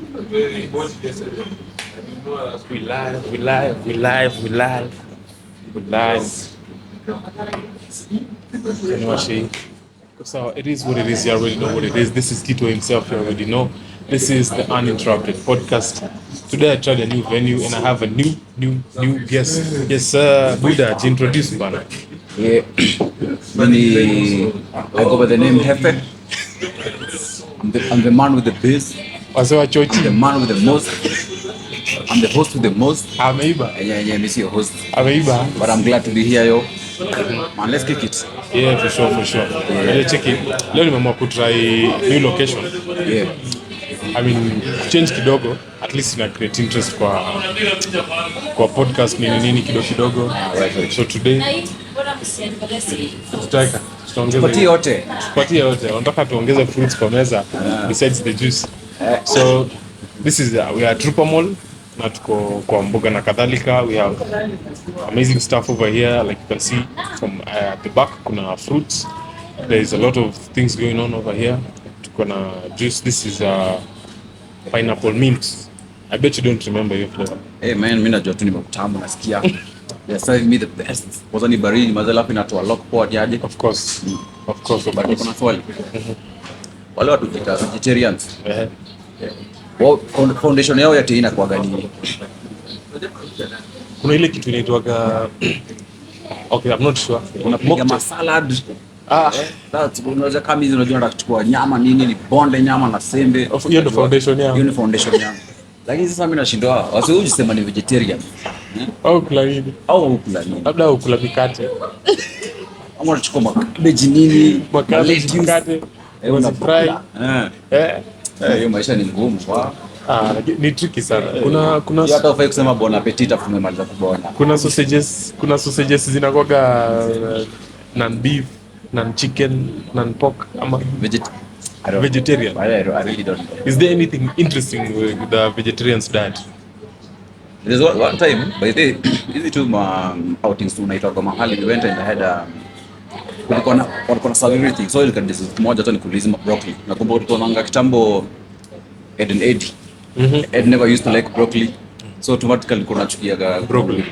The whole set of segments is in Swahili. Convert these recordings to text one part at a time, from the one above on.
We live, we live, we live, we live, we live. Anyway, so it is what it is. You already know what it is. This is Tito himself. You already know. This is the Uninterrupted podcast. Today I tried a new venue and I have a new guest. Yes, Buddha, to introduce Bana. Yeah, I go by the name Jefe. I'm the man with the bass. Wasewa I'm the chochi. man with the most. I'm the host with the most. Ameiba. Yeah, miss your host. Ameiba. But I'm glad to be here, yo. Man, let's kick it. Yeah, for sure, for sure. Let's check it. Leo nimeamua kutry new location. Yeah. I mean, change kidogo, at least ina create interest kwa podcast nini kidogo. Right. So today tutaika tupatie yote. Wanataka tuongeze fruits kwa meza besides the juice. So this is we are Traww na tuko kwa mboga na kadhalika. We have amazing stuff over here, like you can see from at the back kuna fruits. There is a lot of things going on over here. Tuko na juice. This is pineapple mint. I bet you don't remember your flavor. Hey man, mimi najua tu ni mtamu nasikia. They're serving me the best. Kwanza ni baridi, mazala hapo inatoa lock pot yaje. Of course. But kuna swali. Wale watu vegetarians. Foundation yao ya teina kwa gani? Kuna ile kitu inaitwaga okay, I'm not sure. Unapiga salad. That's unaweza kama hizo unajua unataka kuchukua nyama nini ni bonde nyama na sembe. Hiyo ndio foundation yao. Hiyo ni foundation yao. Lakini sasa mimi nashindwa wasiuji sema ni vegetarian. Au kula nini? Labda ukula mikate. Ama unachukua makabeji nini? Mikate. Una fry. Hiyo maisha ni ngumu kwa. Ni tricky sana. Kuna hata ufai kusema bon appetit afu umemaliza kubona. Kuna sausages zinakuwaga non beef, non chicken, non pork ama vegetarian. I really don't know. Is there anything interesting with the vegetarian's diet? There's one time by the hizi tu outings tu naitwa kwa mahali we went and had walikuwa na serve everything, so ilikuwa dish moja tu ni kuliza broccoli. Nakumbuka tunaanga kitambo Ed and Eddie. Ed never used to like broccoli, so automatically kuna chukiaga broccoli.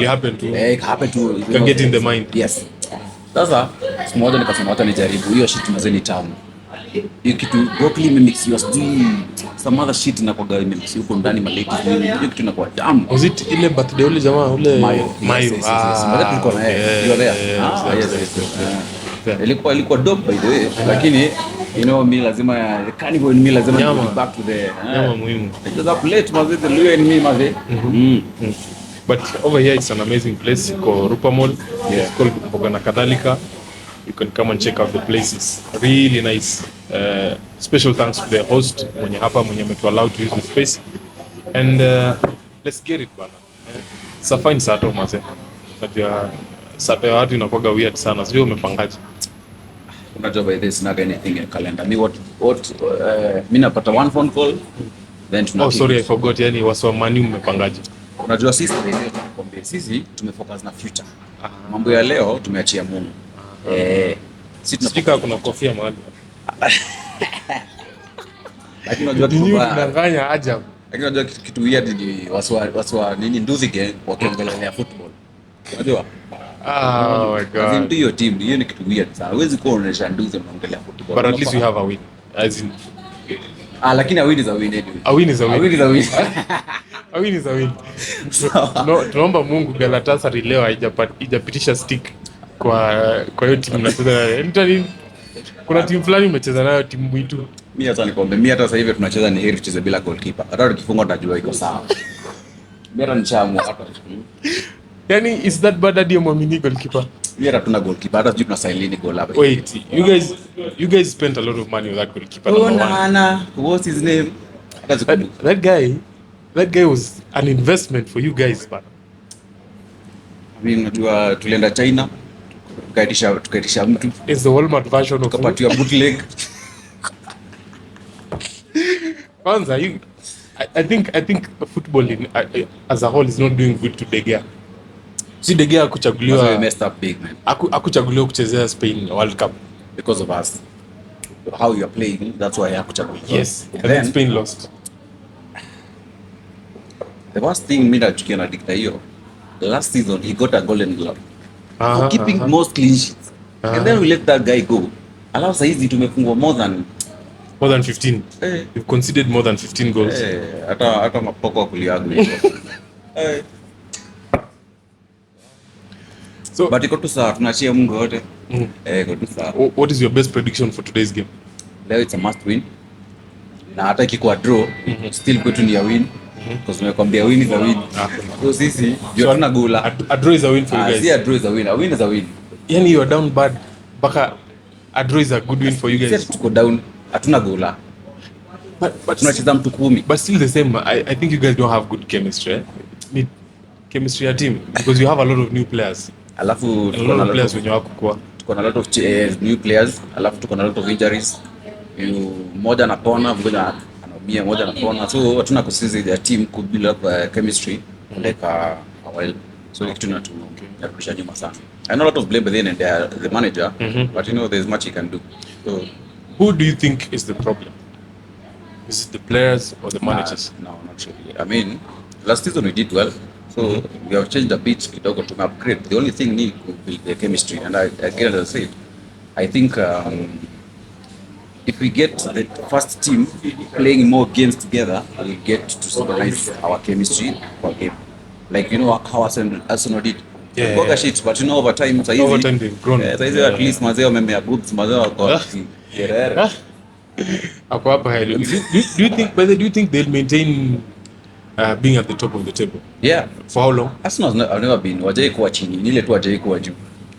It happened to you can get in the mind. Yes. Sasa siku moja nikasema hata nijaribu hiyo shit mazeni tamu. Hiyo kitu broccoli imemix hiyo some other shit inakuwa imemix huko ndani maleti hiyo kitu inakuwa tamu. Was it ile birthday ule jamaa ule mayo? Baada tulikuwa na you there. Yes. Ilikuwa dope by the way, lakini you know me lazima carnival me lazima go back to the nyama muhimu. It's a plate mazee the Luo and me mazee. But over here it's an amazing place called Traww. It's called mboga na kadhalika. You can come and check out the places. Really nice. Special thanks to the host mwenye hapa mwenye ametu allow to use the space. And let's get it bana. It's a fine sato mazee. Najua sato ya watu inakuwaga weird sana. Sio umepangaje? Unajua by this not anything in calendar. Me what mimi napata one phone call then tuna sorry I forgot, yani waswamani umepangaje? Unajua sisi wenyewe tunakwambia sisi tumefocus na future. Mambo ya leo tumeachia Mungu. Sisi tunapika kuna kofia mahali. Lakini unajua tunadanganya ajabu. Lakini unajua kitu weird ni waswa nini nduthi gang wakiongelea football. Unajua? Oh my god. Ndio hiyo team hiyo ni kitu weird sana. Huwezi kuonesha nduthi mnaongelea football. But at least we have a win. As in lakini a win is a win anyway. A win is a win. No, tunaomba Mungu Galatasaray leo haijapitisha stick kwa hiyo timu mnacheza. Kuna timu fulani umecheza nayo timu mwitu. Mimi hata nikwambia mimi hata sasa hivi tunacheza ni heri tucheze bila goalkeeper. Hata tukifunga tutajua iko sawa. Mimi ni chamu hapa. Yani is that bad hadi muamini goalkeeper? Mimi hata tuna goalkeeper hata sijui tunasailini goal hapa. Wait, you guys spent a lot of money on that goalkeeper. What's his name? That guy was an investment for you guys, but mimi najua tulienda China tukaitisha mtu. It's the Walmart version of kapatiwa bootleg. Kwanza I think football as a whole is not doing good to De Gea. Si De Gea kuchaguliwa. We messed up big man. Akuchaguliwa kuchezea Spain World Cup because of us. How you are playing, that's why hakuchaguliwa. Yes, and then Spain lost. The worst thing mimi nachukia na Dicta hiyo. Last season he got a golden glove for keeping most clean sheets. And then we let that guy go. Alafu sasa hizi tumefungwa more than 15. You've conceded more than 15 goals. Hata mapoko kuliagu hivyo. So but iko tu sawa, tunachia Mungu wote. Iko tu sawa. What is your best prediction for today's game? Leo it's a must win. Na hata ikikuwa draw, still kwetu ni a win. Because tumekwambia win is a win. So sisi hatuna gola. A draw is a win for you guys. Yeah, a draw is a win. A win is a win. Yani you are down bad. Baka a draw is a good win for you guys. Sisi tuko down, hatuna gola. But tunacheza mtu 10. But still the same. I think you guys don't have good chemistry. Need chemistry ya team because you have a lot of new players. Alafu tuko na players wenye wako kwa. Tuko na a lot of new players. Alafu tuko na a lot of injuries. Mmoja anapona, mmoja anaumia, mmoja anapona. So hatuna consistency ya team ku build up chemistry like a while. So kitu tunarudisha nyuma sana. I know a lot of blame within the manager, but you know there's much he can do. So who do you think is the problem? Is it the players or the managers? No, not really. I mean, last season we did well. So we have changed a bit kidogo to upgrade. The only thing need to build the chemistry. And again, as I said, I think if we get the first team playing more games together, we'll get to stabilize our chemistry per game. Like, you know, how Arsenal did. Yeah. Shit, but you know, over time they've grown. At least mazeo memea boobs, mazeo got Ako hapa hilo. Do you think they'll maintain being at the top of the table? Yeah. For how long? Arsenal have never been. Wajai kuwa chini. Nile tu wajai kuwa juu.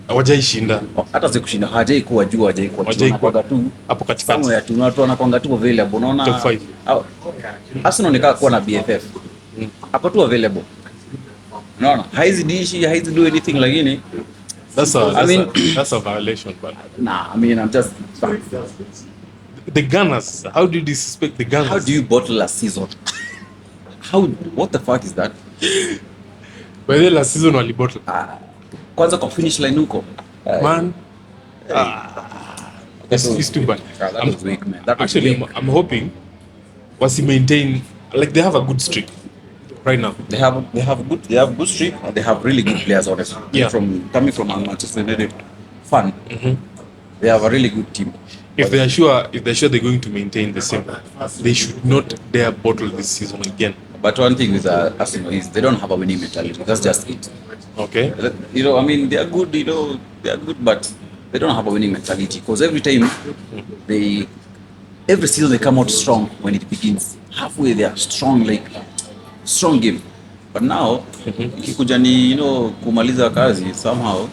Wajai shinda. Hata si kushinda. Hajai kuwa juu, wajai kuwa chini. Wanakuanga tu hapo katikati. Somewhere tu watu wanakuanga tu available. Unaona? Top 5. Arsenal nikaa kuwa na BFF. Hapo tu available. Unaona? Haizi dishi, haizi do anything lakini that's a violation, but nah, I mean I'm just the Gunners. How do you disrespect the Gunners? How do you bottle a season? What the fuck is that? By the last season wali bottle. Kwanza kwa finish line huko. Man. It's too bad. That was weak, man. That was actually weak. I'm hoping was he maintain, like they have a good streak right now. They have good streak and they have really good players honestly. Yeah. Coming from Manchester United fan. They have a really good team. If they're sure they're going to maintain the same, they should not dare bottle this season again. But one thing with Arsenal is they don't have a winning mentality. That's just it. Okay. You know, I mean, they are good. You know, they are good, but they don't have a winning mentality. Because every season they come out strong when it begins. Halfway they are strong, like strong game. But now, ikikuja ni kumaliza kazi somehow.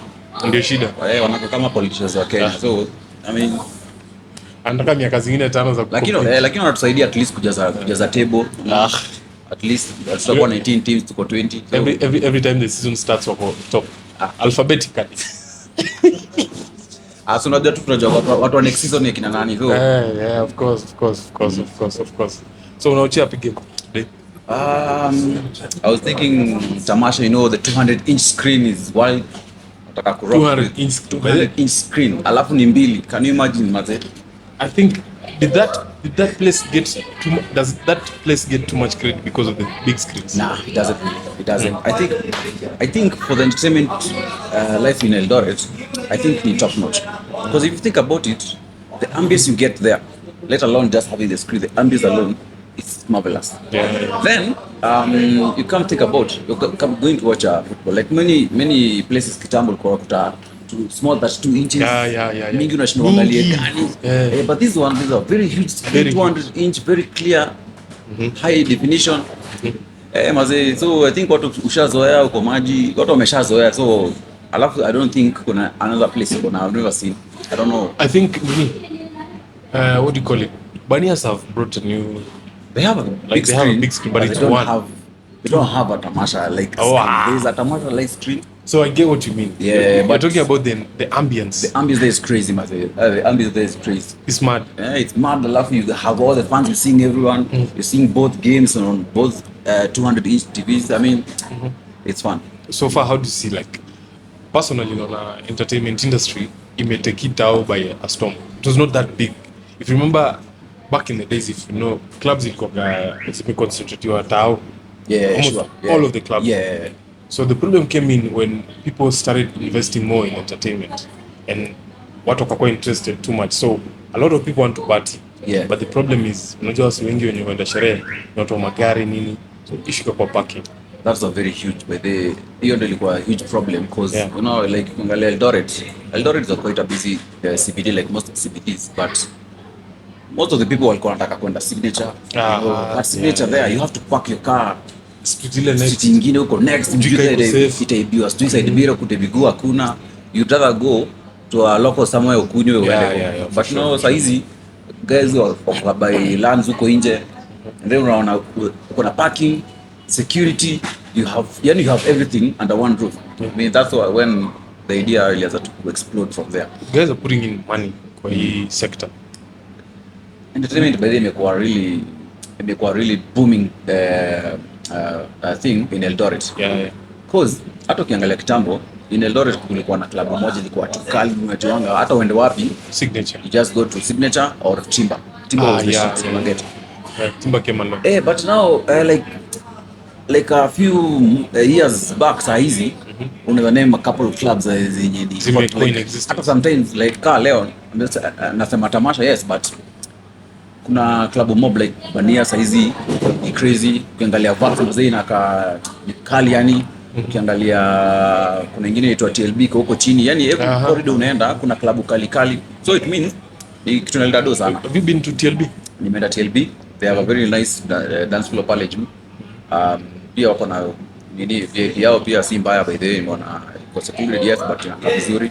Ndio shida. Wanakuwa kama politicians wa Kenya. So, I mean, anataka miaka zingine 5 za lakini wanatusaidia at least kujaza table. At least tutakuwa 19 teams, tuko 20. So every time the season starts wako top alphabetically. So unajua tu tunajua watu wa next season ni kina nani. So yeah, of course. So unaochea pige. I was thinking tamasha, the 200-inch screen is wild. Nataka ku rock 200-inch screen. Alafu ni mbili. Can you imagine maze? I think does that place get too much credit because of the big screens? Nah, it doesn't. I think for the entertainment life in Eldoret, I think it's top notch. Because if you think about it, the ambience you get there, let alone just having the screen, the ambience alone, it's marvelous. Yeah. Then you come think about going to watch football. Like many places kitambo kuta to small that's 2 inches. Yeah. Mingi unashinda angalia gani. But these are very huge, 200-inch, very clear, high definition. Maze, so I think watu ushazoea uko maji, watu wameshazoea. So alafu I don't think kuna another place I've never seen. I don't know. I think what do you call it? Banias have brought a new. They have a big screen, but it's one. They don't have a tamasha like there's a tamasha like screen. So I get what you mean. Yeah, but talking about the ambience. The ambience there is crazy, man. The ambience there is crazy. It's mad. Yeah, it's mad. You have all the fans. You're seeing everyone. You're seeing both games on both 200-inch TVs. I mean, it's fun. So far, how do you see, like, personally, entertainment industry, it may take it out by a storm. It was not that big. If you remember back in the days, if you know, clubs in Koga, it's been concentrated on Traww. Yeah, almost sure. Yeah. all of the clubs. Yeah. So the problem came in when people started investing more in entertainment and watu wakakuwa interested too much. So a lot of people want to party. Yeah. But the problem is, unajua watu wengi wenye wanaenda sherehe ni watu wa magari nini. So issue kwa parking. That's a very huge, but hiyo ndio ilikuwa a huge problem because Yeah. you know, like ukiangalia Eldoret is quite a busy CBD like most CBDs, but most of the people walikuwa wanataka kwenda signature. That signature there, you have to park your car Street ile next. street nyingine huko next, itaibiwa side biro kutebigua hakuna. You'd rather go to a local somewhere ukunywe uende. But no, saa hizi guys wako by lands huko nje, and then unaona uko na parking, security, you have everything under one roof. I mean that's when the idea really has to explode from there. Guys are putting in money kwa hii sector. Entertainment by the imekuwa really booming thing in Eldoret. Yeah. Cause hata ukiangalia kitambo in Eldoret kulikuwa na club moja ilikuwa tukali, unajuanga hata uende wapi Signature. you just go to Signature or Timber was the shit you get. Timber came along. But now like a few years back saa hizi unaweza name a couple of clubs zenye ni hata sometimes like leo nasema tamasha, yes, but kuna club mob like Bania saa hizi ni crazy. Ukiangalia Vax mzee na kali yani, ukiangalia kuna nyingine inaitwa TLB huko chini, yani every corridor unaenda kuna club kali, so it means ni kitu inaleta sana. Have you been to TLB? Nimeenda TLB, they have a very nice dance floor pale juu. Pia wako na nini VIP yao pia si mbaya by the way, mbona kwa security, yes, but inakaa vizuri.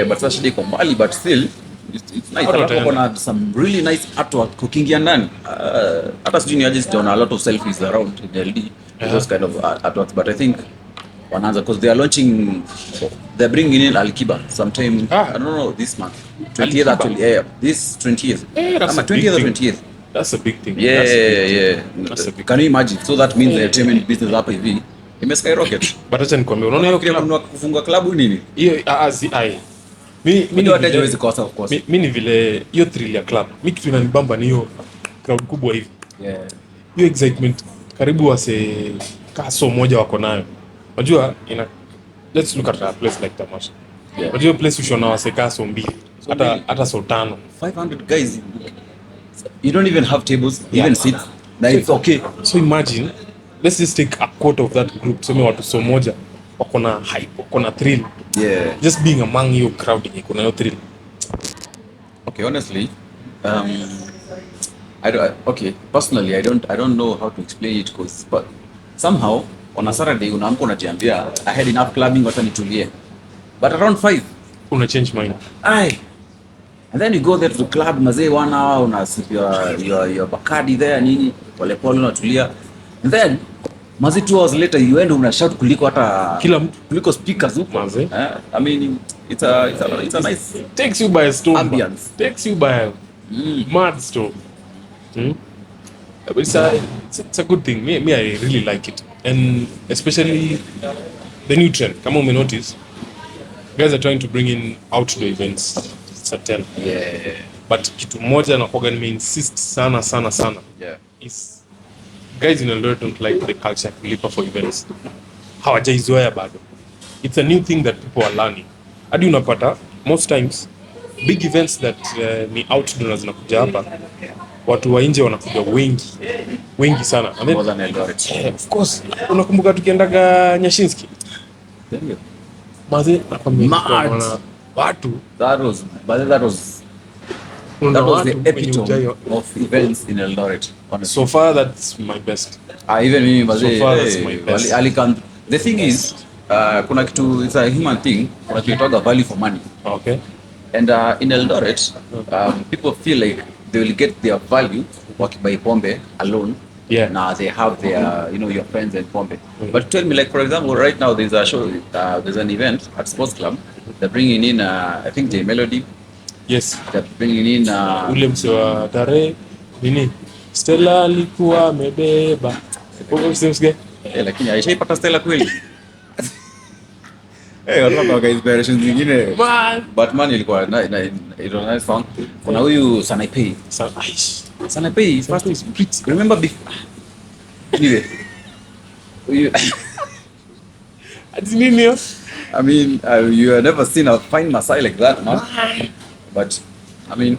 But sasa shida iko mbali, but still it's nice. Wako na some really nice artwork kukingia ndani. Hata sijui ni aje sijaona a lot of selfies around in LD, those kind of artworks, but I think wanaanza because they're bringing in Al-Kiba sometime, I don't know, this month 20th actually, this 20th, that's a 20th or 20th. That's a big thing. Yeah. That's a big Can you imagine? So that means the entertainment business hapa hivi imeskyrocket. But acha nikwambie, unaona hiyo Kuna kufunga club nini? hiyo mimi hawezi kosa, of course. Mimi ni vile hiyo thrill ya club. Mimi kitu inanibamba ni hiyo crowd kubwa hivi. Yeah. Hiyo excitement karibu wase kaso moja wako nayo. Unajua let's look at a place like Tamasha. Yeah. Unajua place ushona wase kaso mbili. Hata so tano. 500 guys. You don't even have tables, even seats. Like it's okay. So imagine, let's just take a quarter of that group. Some watu so moja wako na hype, wako na thrill. Yeah. Just being among your crowd yenye kuna hiyo thrill. Okay, honestly, personally I don't know how to explain it, but somehow on a Saturday unaamka unajiambia I had enough clubbing, wacha nitulie. But around 5 una change mind. And then you go there to the club mazee 1 hour, unasip your Bacardi there nini, pole pole unatulia. And then mazee 2 hours later you end una shout kuliko hata Kila mtu kuliko speakers huko. I mean it's a nice, takes you by a storm. Ambience. Takes you by a mad storm. But it's a good thing. Me I really like it. And especially the new trend. Kama ume notice, guys are trying to bring in outdoor events. Certain. Yeah. But kitu moja na kwa nime insist sana. Yeah. Is guys in Eldoret don't like the culture ya kulipa for events. Hawajaizoea bado. It's a new thing that people are learning. Hadi unapata most times big events that ni outdoor na zinakuja hapa, watu wa nje wanakuja wengi sana. And then, more than Eldoret. Of course, unakumbuka tukiendaga Nyashinski? Ndio. Maze nakwambia watu That was the epitome of events in Eldoret, honestly. So far that's my best. Even me So far that's my best. The thing is, kuna kitu, it's a human thing, kuna kitu inaitwa value for money. Okay. And in Eldoret, people feel like they will get their value wakibuy pombe alone. Yeah. Now they have their, your friends and pombe. But tell me, like for example, right now there's a show, there's an event at Sports Club. They're bringing in, I think J Melody. Yes. They're bringing in ule mse wa Dare nini? Stella alikuwa amebeba. Usimsikie? Lakini aishaipata Stella kweli. Wanataka inspirations zingine. Batman ilikuwa it was nice song. Kuna huyu Sanapei. Sanapei first is pretty. Remember before. Anyway, You, Ati nini hiyo? I mean, you have never seen a fine Masai like that, man. But I mean,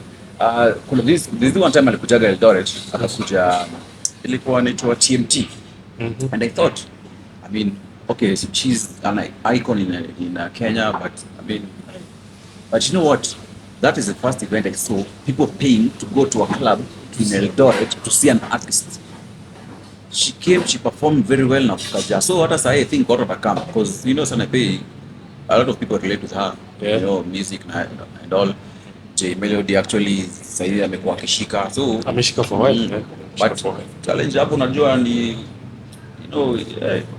kuna this one time alikujaga Eldoret, akakuja ilikuwa inaitwa TMT. And I thought, I mean, okay, so she's an icon in Kenya, but I mean, but you know what? That is the first event I saw people paying to go to a club in Eldoret to see an artist. She came, she performed very well na kukaja. So what I think got her come because you know sana pay a lot of people relate with her. Yeah. You know, music and all. J Melody actually sasa amekuwa akishika. So Ameshika for a while. but challenge hapo unajua ni you know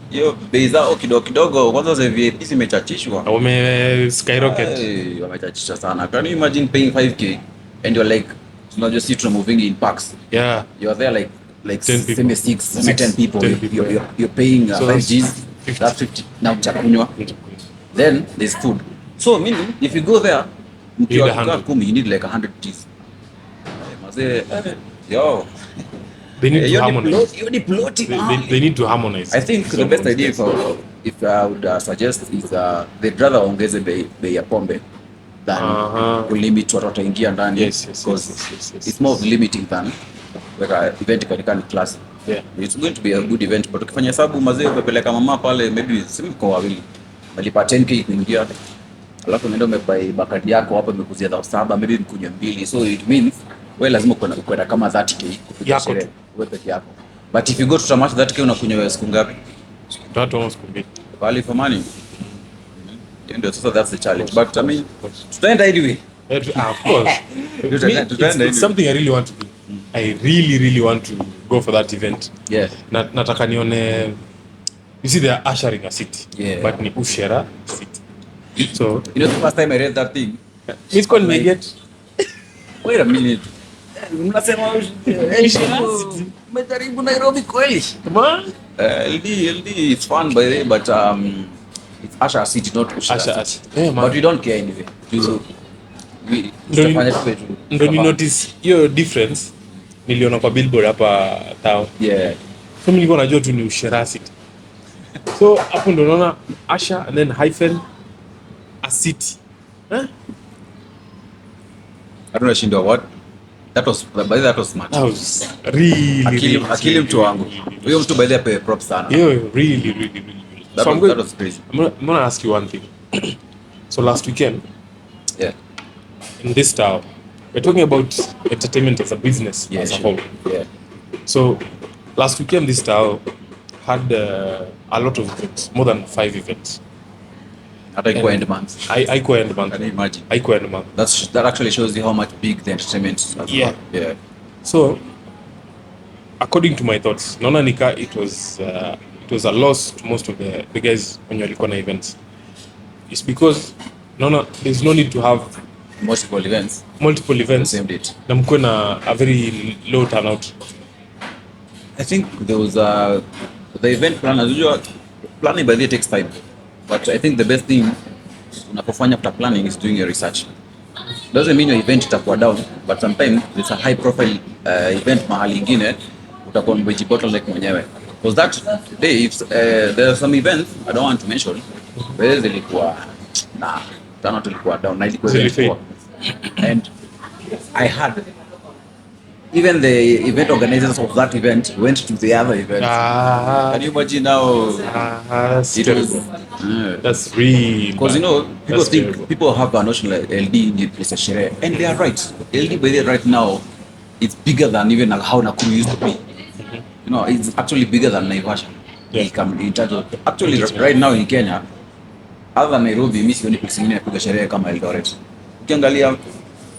hiyo bei zao kidogo kwanza za VIP zimechachishwa. Wame skyrocket. Wamechachisha sana. Can you imagine paying 5k and you're like unajua si tuna moving in packs. Yeah. You're there like 10 people. 10 people. You're paying So 5 G's. That's 50. Now chakunywa. Then there's food. So meaning if you go there, you need like 100 G's. Yo. They need to harmonize. They need to harmonize. I think the best idea if I would suggest is they'd rather ongeze bei ya pombe than limit watu wataingia ndani. Yes. It's more of limiting than weka event katika class. Yeah. It's going to be a good event, but ukifanya hesabu mazee umepeleka mama pale maybe simko wawili. Malipa 10k kuingia. Alafu unaenda umebai bakadi yako hapo imekuzia 7,000 maybe mkunywe 2. So it means wewe lazima kwenda kama 30k kupiga sherehe wewe peke yako. But if you go to tamasha 30k unakunywa siku ngapi? Tatu au siku mbili. Value for money. Ndio sasa that's the challenge. But I mean tutaenda anyway. Of course. It's something I really want to do. I really want to go for that event. Yeah. Nataka nione, you see they are ushering a city. Yeah. But ni ushera city. So you know the first time I read that thing. It's called Megget. Wait a minute. Mnasema umejaribu Nairobi kweli? LD it's fun by the way, but it's Usher City, not Usher City. Yeah, but we don't care anyway. Ndo ni notice hiyo difference niliona kwa billboard hapa town. Yeah. So mimi nilikuwa najua tu ni Usher City. So hapo ndo naona Usher and then hyphen a city. I don't know what. That was smart. That was really akili mtu wangu. Huyo mtu by the way props sana. Yeah, really. That was crazy. I'm gonna ask you one thing. So last weekend, yeah, in this town, we're talking about entertainment as a business as a whole. Yeah. So last weekend, this town had a lot of events, more than 5 events. At end month. Aiko end month. Can you imagine? Aiko end month. That actually shows you how much big the entertainment is. Yeah. Yeah. So, according to my thoughts, naona nika it was a loss to most of the guys when you're on events. It's because there's no need to have multiple events. Same date. Na mkuwe na a very low turnout. I think there was the event plan. As usual, planning by the way takes time. But I think the best thing unapofanya after planning is doing your research. Doesn't mean your event itakuwa down, but sometimes it's a high profile event mahali ingine utakuwa bottleneck mwenyewe. Because that day if there are some events I don't want to mention where zilikuwa turnout ilikuwa down na ilikuwa and I had even the event organizers of that event went to the other event. Can you imagine now? That's really because you know people have a notion like LD is a sherehe, and they are right. LD by the right now, it's bigger than even how Nakuru used to be. You know, it's actually bigger than Naivasha. In terms of actually right now in Kenya, other than Nairobi, mimi sioni place nyingine ya kupiga sherehe kama Eldoret. Ukiangalia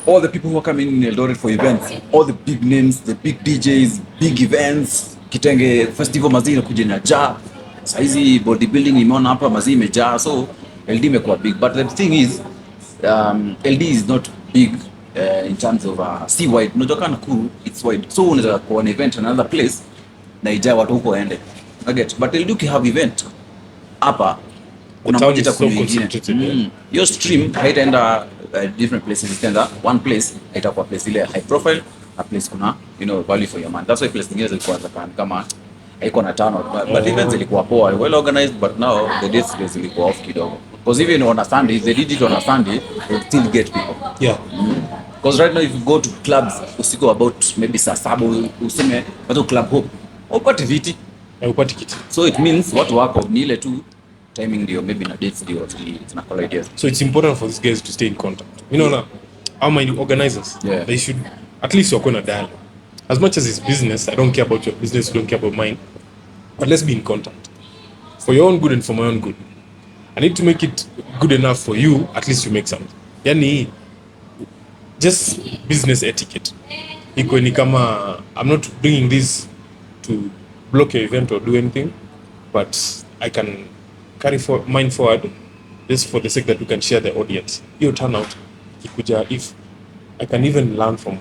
all the people who are coming in Eldoret for events, all the big names, the big DJs, big events, Kitenge festival mazii inakuja inajaa. Saizi bodybuilding nimeona hapa mazii imejaa, so LD imekuwa big. But the thing is, LD is not big in terms of C-wide. Unajua kana Nakuru, it's wide. So unaweza kuwa an event in another place na ijaa watu huko waende. But LD ukihave event hapa kuna moja itakuwa nyingine. Your stream haitaenda different places, itaenda one place, haitakuwa place ile high profile, a place kuna value for your money. That's why place nyingine zilikuwa kama haiko na turnout, but events zilikuwa poa, well organized, but now the dates zilikuwa off kidogo, because even on a Sunday, if they did it on a Sunday, they still get people. Yeah. Because right now if you go to clubs usiku about maybe saa 7 useme watu club hope upate viti, upate kiti, so it means watu wako ni ile tu timing ndio maybe na dates ndio zina collide. So it's important for these guys to stay in contact, you know. How many organizers, they should at least work on a dialogue. As much as it's business, I don't care about your business, you don't care about mine, but let's be in contact for your own good and for my own good. I need to make it good enough for you, at least you make something. Yani just business etiquette. Iko ni kama I'm not bringing this to block your event or do anything, but I can carry mine forward just for the sake that we can share the audience. Your turnout ikuja, if I can even learn from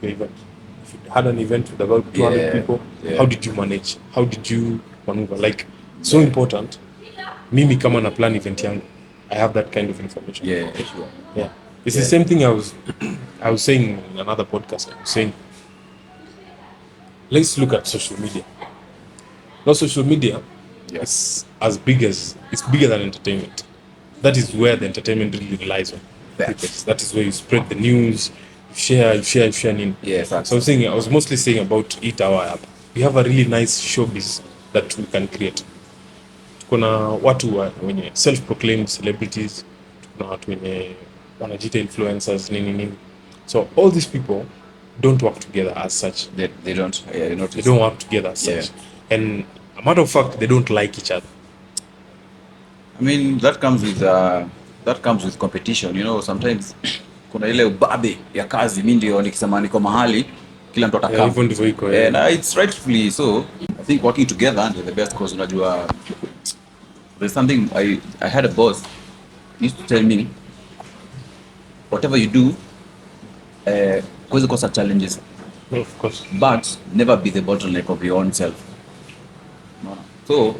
your event. If you had an event with about 200 people, how did you manage? How did you maneuver? Like, so important. Mimi kama na plan event yangu, I have that kind of information. Yeah, sure. Yeah. It's the same thing I was saying in another podcast. I was saying, let's look at social media. Now, social media is it's bigger than entertainment. That is where the entertainment really relies on. That is where you spread the news, you share. Yes. So I was mostly saying about 8 Hour app. We have a really nice showbiz that we can create. Kuna watu wenye self-proclaimed celebrities, kuna watu wenye wanajiita influencers nini. So all these people don't work together as such. They don't. Yeah, they don't work together as such. And a matter of fact, they don't like each other. I mean, that comes with competition, you know. Sometimes kuna ile ubabe ya kazi, mimi ndio nikisema niko mahali kila mtu atakaa. Hivyo ndivyo iko. And it's rightfully so. I think working together is the best, cause unajua there's something I had a boss used to tell me, whatever you do, cause challenges. Of course. But never be the bottleneck of your own self. So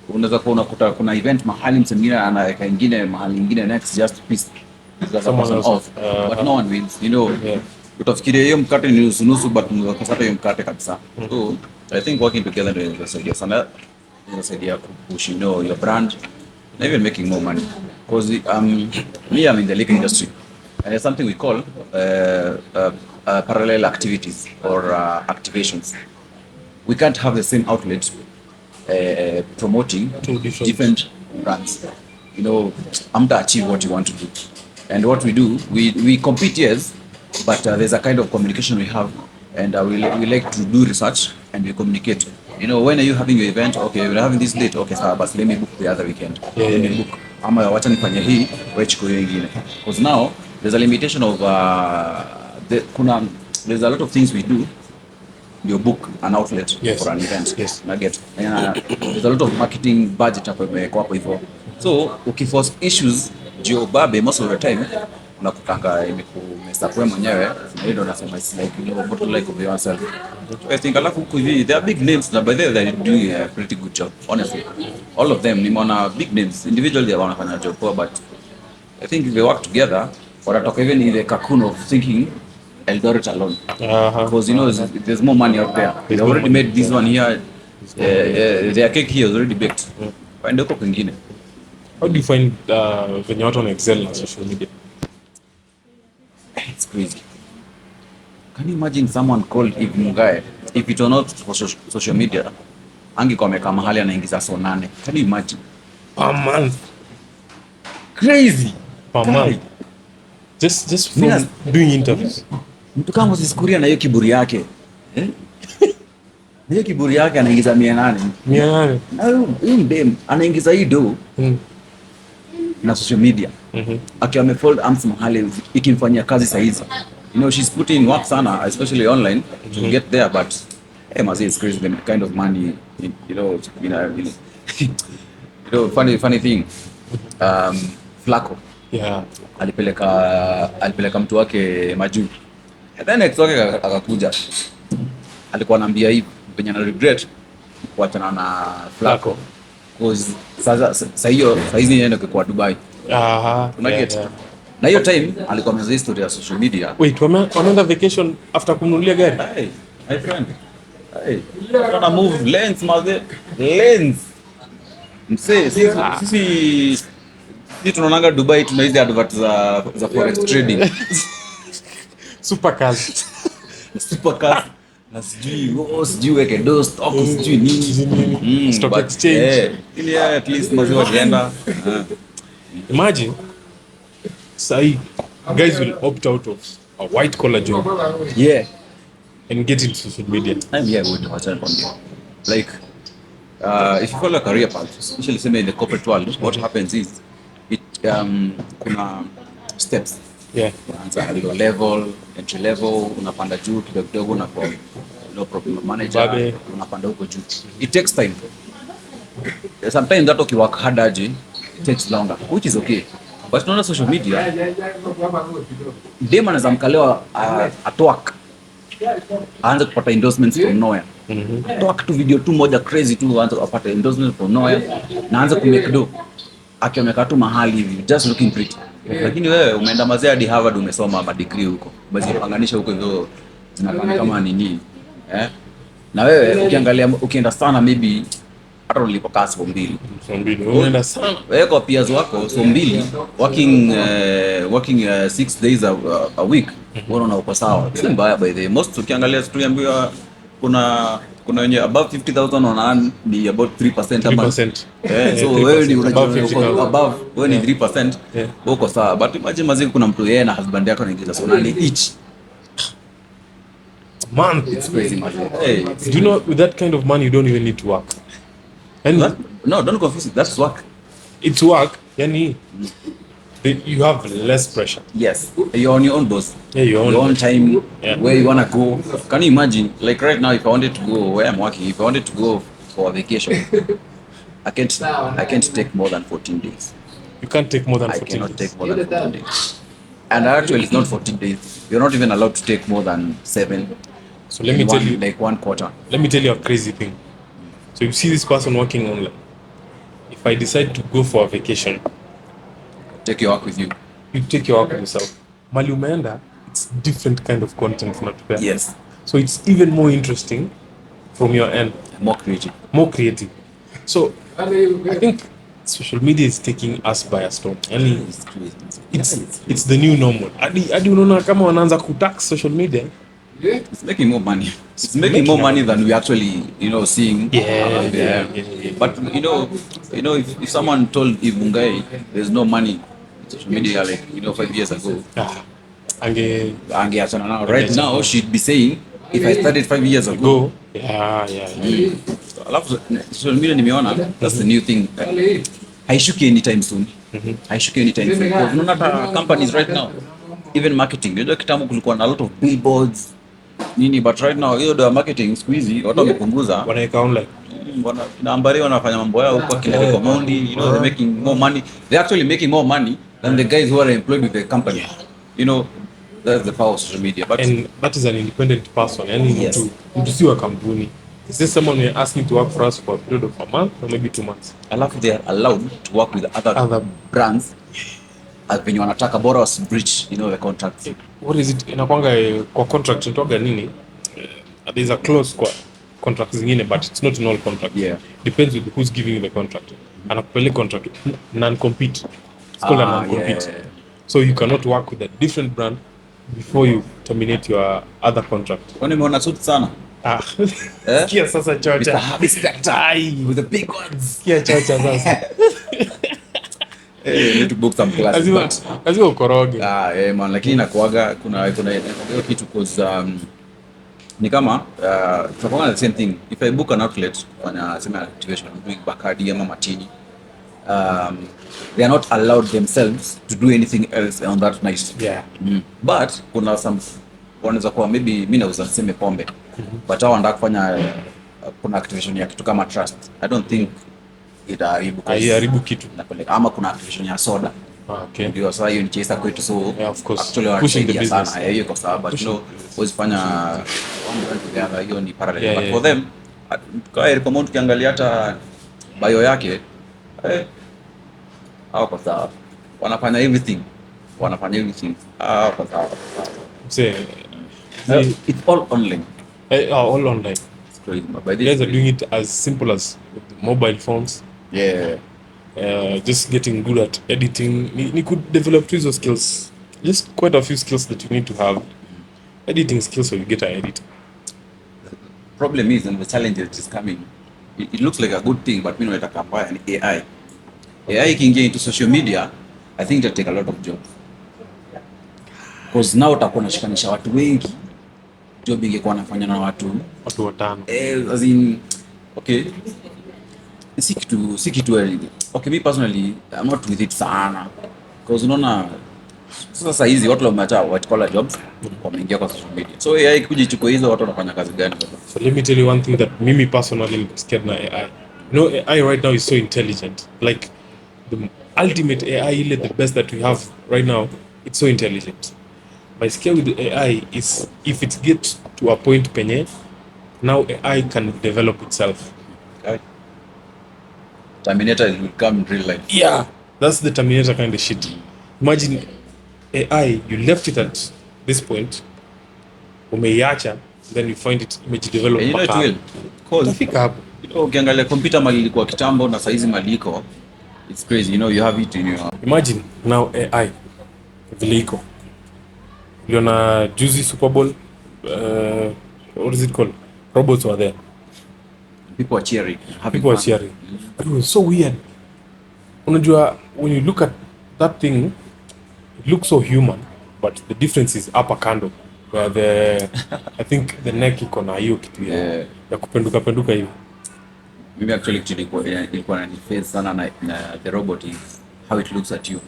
unaweza kuona kuna event mahali mwingine anaweka ingine mahali ingine next just piece off, but no one wins, you know. Utafikiria hiyo mkate ni nusu but unakosata hiyo mkate kabisa. So I think working together inasaidia push, you know, your brand and even making more money, because me, I'm in the liquor industry and it's something we call parallel activities or activations. We can't have the same outlet promoting two different brands. You know, I'm to achieve what you want to do, and what we do, we compete, yes, but there's a kind of communication we have, and we like to do research and we communicate. You know, when are you having your event? Okay, we're having this date. Okay, so but let me book the other weekend. Let me book. Ama wacha nifanye hii, wachukue nyingine. Because now there's a limitation of there's a lot of things we do. You book an outlet for an event. Yes. There's a lot of marketing budget hapo hivyo. So ukiforce issues juu babe, most of the time unakutanga imekumesapoe mwenyewe, na hiyo ndo nasema it's like, you know, bottleneck of yourself. I think alafu huku hivi there are big names na by the way they're doing a pretty good job, honestly. All of them nimeona big names individually wanafanya job poa, but I think if they work together watatoka even in the cocoon of thinking Eldoret alone. Because you know there's more money out there. They already made this one here. Their cake here is already baked. Find huko kwingine. How do you find when you're on excel on social media? It's crazy. Can you imagine someone called Eve Mugae, if it were not for social media, angekuwa amekaa mahali anaingiza so 8. Can you imagine? Per month. Crazy. Per month. Just from doing interviews. Mtu kama usisikuria na hiyo kiburi yake. Hiyo kiburi yake anaingiza 800. 800. Na huyu mdem anaingiza hii do na social media. Akiwa amefold arms mahali ikimfanyia kazi saa hizi. You know, she's putting work sana, especially online, to get there, but mazi is crazy the kind of money, you know, funny thing. Flacco. Yeah. Alipeleka mtu wake majuu. And then next wake akakuja. Alikuwa anambia hivi, penye na regret kuachana na Flacco. Because sasa hizi niende kwa Dubai. Unaget. Na hiyo time alikuwa ameza history ya social media. Wait, wameenda vacation after kumnunulia gari? Hey, my friend. Hey, tuna move lens maze. Lens. Mse, sisi tunaonanga Dubai tuna hizi advert za forex trading. Super cars. Super cars. Na sijui weke do stock sijui nini. Stock exchange. Ili at least maziwa kienda. Imagine, say, guys will opt out of a white collar job. Yeah. And get into social media. I'm here with the hotel on you. Like, if you follow a career path, especially say in the corporate world, what happens is, kuna steps. Yeah. Unaanza low level, entry level, unapanda juu kidogo na kwa low problem manager, unapanda huko juu. It takes time. Sometimes that okay work hard aje, it takes longer, which is okay. But on social media, dem anaweza mkalewa atwork. Aanze kupata endorsements from nowhere. Talk to video tu moja crazy tu aanze kupata endorsements from nowhere na aanze kumake do. Akiameka tu mahali hivi just looking pretty. Lakini wewe umeenda mazee hadi Harvard umesoma ma degree huko. Umezipanganisha huko hivyo zinafanya kama nini? Na wewe ukiangalia ukienda sana maybe hata ulipokaa siku mbili. Unaenda sana. Wewe kwa peers wako siku mbili working 6 days a week. Unaona uko sawa. Si mbaya by the way. Most ukiangalia tuliambiwa kuna wenye above 50,000 on ni about 3% ama 3%. So wewe ni unajua above wewe ni 3%. Uko sawa. But imagine maziki kuna mtu yeye na husband yake anaingiza so nani each man, it's crazy man. Hey, do you know with that kind of money you don't even need to work. And no, don't confuse it. That's work. It's work. Yani you have less pressure. Yes, you're on your own boss. Yeah, your own time. Yeah. Where you wanna go. Can you imagine? Like right now, if I wanted to go where I'm working, if I wanted to go for a vacation, I can't take more than 14 days. You can't take more than 14 days. I cannot days. take more than 14 days. And actually, it's not 14 days. You're not even allowed to take more than 7. So let me tell you, like 1 quarter. Let me tell you a crazy thing. So you see this person working online. If I decide to go for a vacation, take your work with you. You take your work with yourself. Mali umeenda, it's different kind of content unatupea. Yes. So it's even more interesting from your end. More creative. More creative. So I think social media is taking us by a storm. Yani, it's the new normal. Adi unaona kama wanaanza kutax social media. It's making more money. It's making more money than we actually, seeing. Yeah. But if someone told Ibungai there's no money in social media, like 5 years ago, angeachana now. Right now, she'd be saying, if I started 5 years ago. Alafu social media nimeona, that's the new thing. Haishuki anytime soon. Haishuki anytime soon. Unaona hata companies right now, even marketing. Kitambo kulikuwa na a lot of billboards. But right now hiyo ndio marketing siku hizi watu wamepunguza, wanaweka online, wanaambari wanafanya mambo yao huko kila recommend, they're making more money. They're actually making more money than the guys who are employed with the company. That's the power of social media. But that is an independent person. Yani mtu si wa kampuni. Is this someone you're asking to work for us for a period of a month or maybe 2 months? Alafu they are allowed to work with other brands when you wanataka bora was breach the contract. What is it inakwanga kwa contract nitoga nini? There's a clause kwa contract zingine but it's not in all contract. Depends with who's giving you the contract. Anakupeleka contract non-compete. It's called a non-compete. So you cannot work with a different brand before you terminate your other contract. Kwani umeona suit sana? Kia sasa chocha. Mr. Harvey Specter with the big ones. Kia chocha sasa. You need to book some classes. Lazima ukoroge. Man, lakini inakuaga kuna hiyo kitu cause ni kama tunafanya the same thing. If I book an outlet kufanya sema activation doing Bacardi ama Martini, they are not allowed themselves to do anything else on that night. But kuna some wanaweza kuwa maybe mimi nauza sema pombe. But hao wanataka kufanya kuna activation ya kitu kama trust. I don't think itaharibu kitu ama kuna activation ya soda. Ndio sasa hiyo ni chesa kwetu, so of course actually pushing the business sana hiyo kwa sababu but usifanya one brand together, hiyo ni parallel. But for them kwa recommend ukiangalia hata bio yake au kwa sababu wanafanya everything kwa sababu it's all online. All online. It's crazy. By this guys are doing it as simple as mobile phones. Yeah. Just getting good at editing. You could develop hizo skills. Just quite a few skills that you need to have. Editing skills so you get an edit. Problem is, and the challenge that is coming, it looks like a good thing, but we know it can buy an AI. AI can get into social media. I think it'll take a lot of jobs. Because now utakuwa unashikanisha watu wengi. Job ingekuwa nafanya na watu watano. As in, okay. Si kitu okay, me personally, I'm not with it sana. Because unaona sasa hizi watu wameacha white collar jobs wameingia kwa social media. So AI kujichukua hizo watu wanafanya kazi gani sasa? So let me tell you one thing that mimi personally am scared na AI. You know, AI right now is so intelligent. Like the ultimate AI, ile the best that we have right now, it's so intelligent. My scare with the AI is if it gets to a point penye, now AI can develop itself. Okay. Terminator will come in real life. Yeah, that's the Terminator kind of shit. Imagine AI, you left it at this point, umeiacha, then you find it imejidevelop. You know it will. Utafika hapo. Ukiangalia computer mali ilikuwa kitambo na saizi mali iko, it's crazy. You know, you have it in your... Imagine now AI vile iko. Uliona juzi Super Bowl, what is it called? Robots were there. People are cheering. People are cheering. But it was so weird. Unajua, when you look at that thing, it looks so human, but the difference is upper kando, where the I think the neck iko na hiyo kitu ya kupenduka penduka hivi. Mimi actually ilikuwa na face sana na the robot is how it looks at you.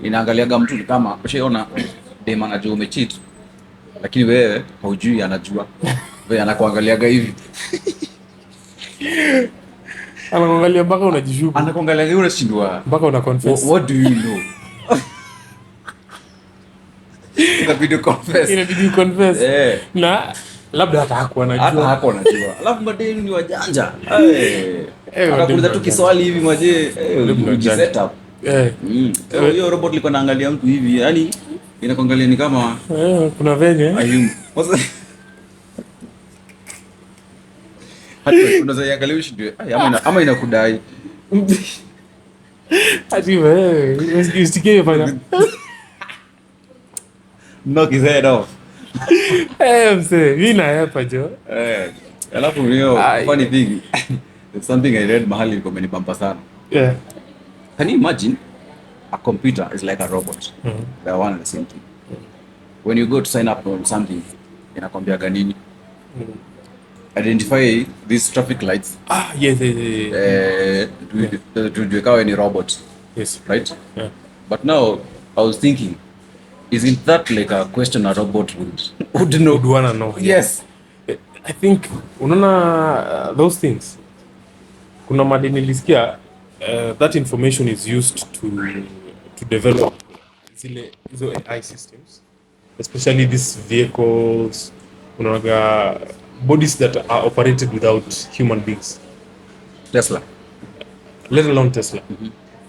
Inaangaliaga mtu kama ushaona dem anajua umecheat, lakini wewe haujui anajua. Wewe anakuangaliaga hivi. Anakuangalia mpaka unajishuku. Anakuangalia hiyo unashindwa. Mpaka una confess. What do you know? Inabidi confess. Na labda hata hakuwa anajua. Hata hakuwa anajua. Alafu madeni ni wajanja. Anakuuliza tu kiswali hivi maje, setup. Hiyo robot liko naangalia mtu hivi, yani inakuangalia ni kama kuna venye. Hata unaweza angalia ushindwe. Ama inakudai. Hadi wewe, usikie fanya. Knock his head off. Mse, vina hapa jo. Alafu funny thing. There's something I read mahali liko menibamba sana. Yeah. Can you imagine a computer is like a robot? They are one and the same thing. When you go to sign up on something, inakwambiaga nini? Identify these traffic lights. Yes. To kawa ni robot. Yes. Right? Yeah. But now, I was thinking, isn't that like a question a robot would know? Would wanna know. Yes. I think, unaona those things. Kuna madini nilisikia, that information is used to develop hizo AI systems. Especially these vehicles, unaona bodies that are operated without human beings. Tesla. Let alone Tesla.